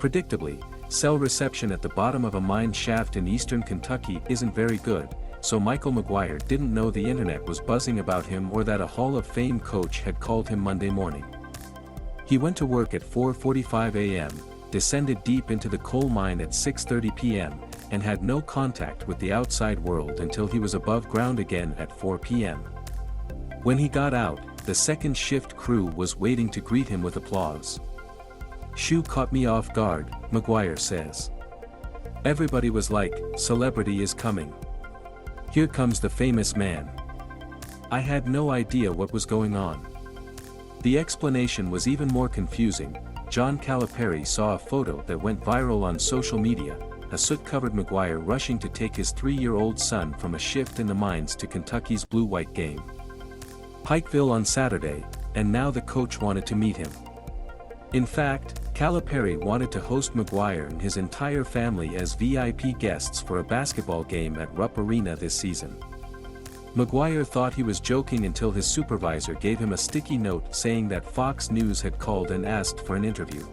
Predictably, cell reception at the bottom of a mine shaft in eastern Kentucky isn't very good, so Michael McGuire didn't know the internet was buzzing about him or that a Hall of Fame coach had called him Monday morning. He went to work at 4:45 a.m., descended deep into the coal mine at 6:30 p.m., and had no contact with the outside world until he was above ground again at 4 p.m. When he got out, the second shift crew was waiting to greet him with applause. "Shoe caught me off guard," McGuire says. "Everybody was like, celebrity is coming. Here comes the famous man. I had no idea what was going on." The explanation was even more confusing. John Calipari saw a photo that went viral on social media, a soot-covered McGuire rushing to take his 3-year-old son from a shift in the mines to Kentucky's Blue-White game. Pikeville on Saturday, and now the coach wanted to meet him. In fact, Calipari wanted to host McGuire and his entire family as VIP guests for a basketball game at Rupp Arena this season. McGuire thought he was joking until his supervisor gave him a sticky note saying that Fox News had called and asked for an interview.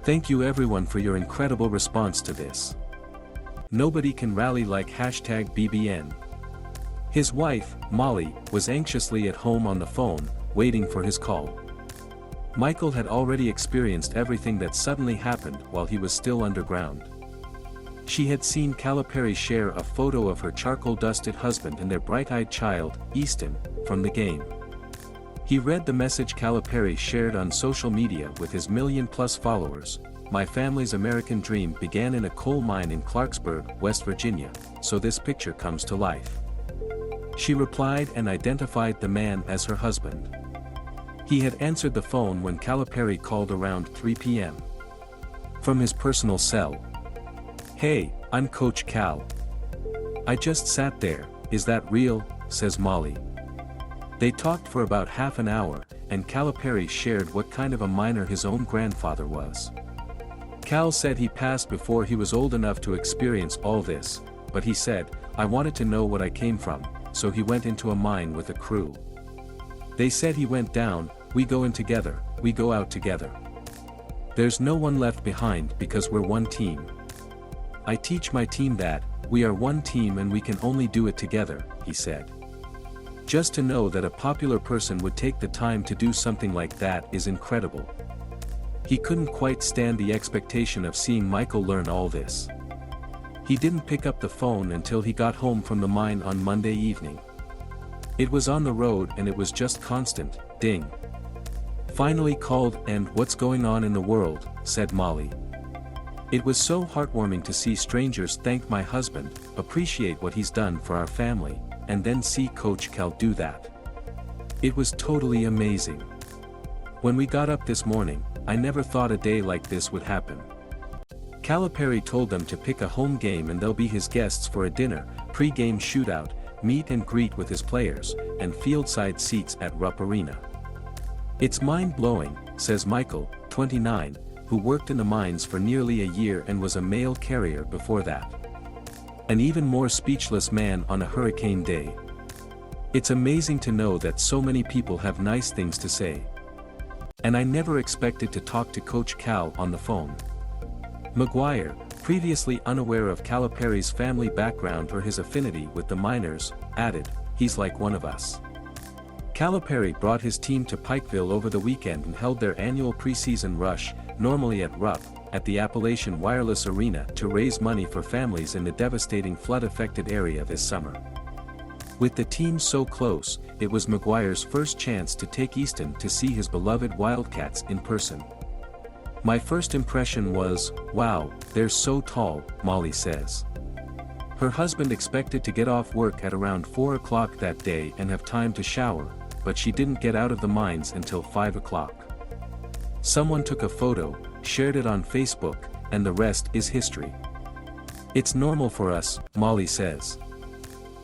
"Thank you everyone for your incredible response to this. Nobody can rally like #BBN. His wife, Molly, was anxiously at home on the phone, waiting for his call. Michael had already experienced everything that suddenly happened while he was still underground. She had seen Calipari share a photo of her charcoal-dusted husband and their bright-eyed child, Easton, from the game. He read the message Calipari shared on social media with his million-plus followers: "My family's American dream began in a coal mine in Clarksburg, West Virginia, so this picture comes to life." She replied and identified the man as her husband. He had answered the phone when Calipari called around 3 p.m. from his personal cell. "Hey, I'm Coach Cal. I just sat there, is that real?" says Molly. They talked for about half an hour, and Calipari shared what kind of a miner his own grandfather was. Cal said he passed before he was old enough to experience all this, but he said, "I wanted to know what I came from, so he went into a mine with a crew. They said he went down, we go in together, we go out together. There's no one left behind because we're one team. I teach my team that, we are one team and we can only do it together," he said. Just to know that a popular person would take the time to do something like that is incredible. He couldn't quite stand the expectation of seeing Michael learn all this. He didn't pick up the phone until he got home from the mine on Monday evening. It was on the road and it was just constant, ding. Finally called and "What's going on in the world?" said Molly. "It was so heartwarming to see strangers thank my husband, appreciate what he's done for our family, and then see Coach Cal do that. It was totally amazing. When we got up this morning, I never thought a day like this would happen." Calipari told them to pick a home game and they'll be his guests for a dinner, pre-game shootout, meet and greet with his players, and fieldside seats at Rupp Arena. "It's mind-blowing," says Michael, 29, who worked in the mines for nearly a year and was a mail carrier before that. An even more speechless man on a hurricane day. "It's amazing to know that so many people have nice things to say. And I never expected to talk to Coach Cal on the phone." McGuire, previously unaware of Calipari's family background or his affinity with the miners, added, "He's like one of us." Calipari brought his team to Pikeville over the weekend and held their annual preseason rush, normally at Rupp, at the Appalachian Wireless Arena to raise money for families in the devastating flood-affected area this summer. With the team so close, it was McGuire's first chance to take Easton to see his beloved Wildcats in person. "My first impression was, wow, they're so tall," Molly says. Her husband expected to get off work at around 4 o'clock that day and have time to shower, but she didn't get out of the mines until 5 o'clock. Someone took a photo, shared it on Facebook, and the rest is history. "It's normal for us," Molly says.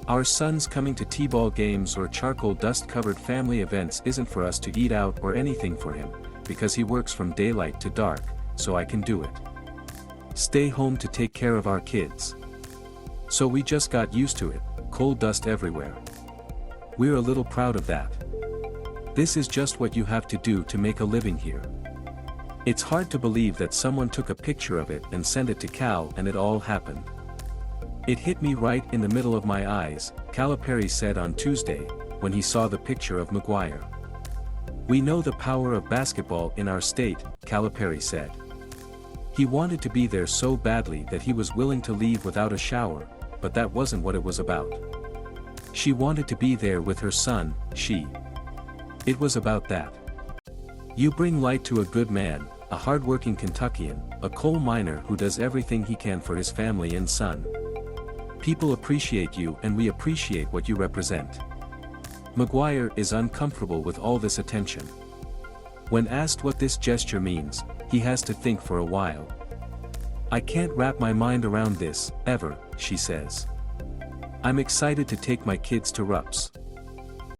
"Our son's coming to t-ball games or charcoal dust-covered family events isn't for us to eat out or anything for him, because he works from daylight to dark, so I can do it. Stay home to take care of our kids. So we just got used to it, coal dust everywhere. We're a little proud of that. This is just what you have to do to make a living here." It's hard to believe that someone took a picture of it and sent it to Cal and it all happened. It hit me right in the middle of my eyes, Calipari said on Tuesday, when he saw the picture of Maguire. We know the power of basketball in our state, Calipari said. He wanted to be there so badly that he was willing to leave without a shower, but that wasn't what it was about. She wanted to be there with her son, It was about that. You bring light to a good man, a hard-working Kentuckian, a coal miner who does everything he can for his family and son. People appreciate you and we appreciate what you represent. Maguire is uncomfortable with all this attention. When asked what this gesture means, he has to think for a while. I can't wrap my mind around this, ever, she says. I'm excited to take my kids to Rupp's.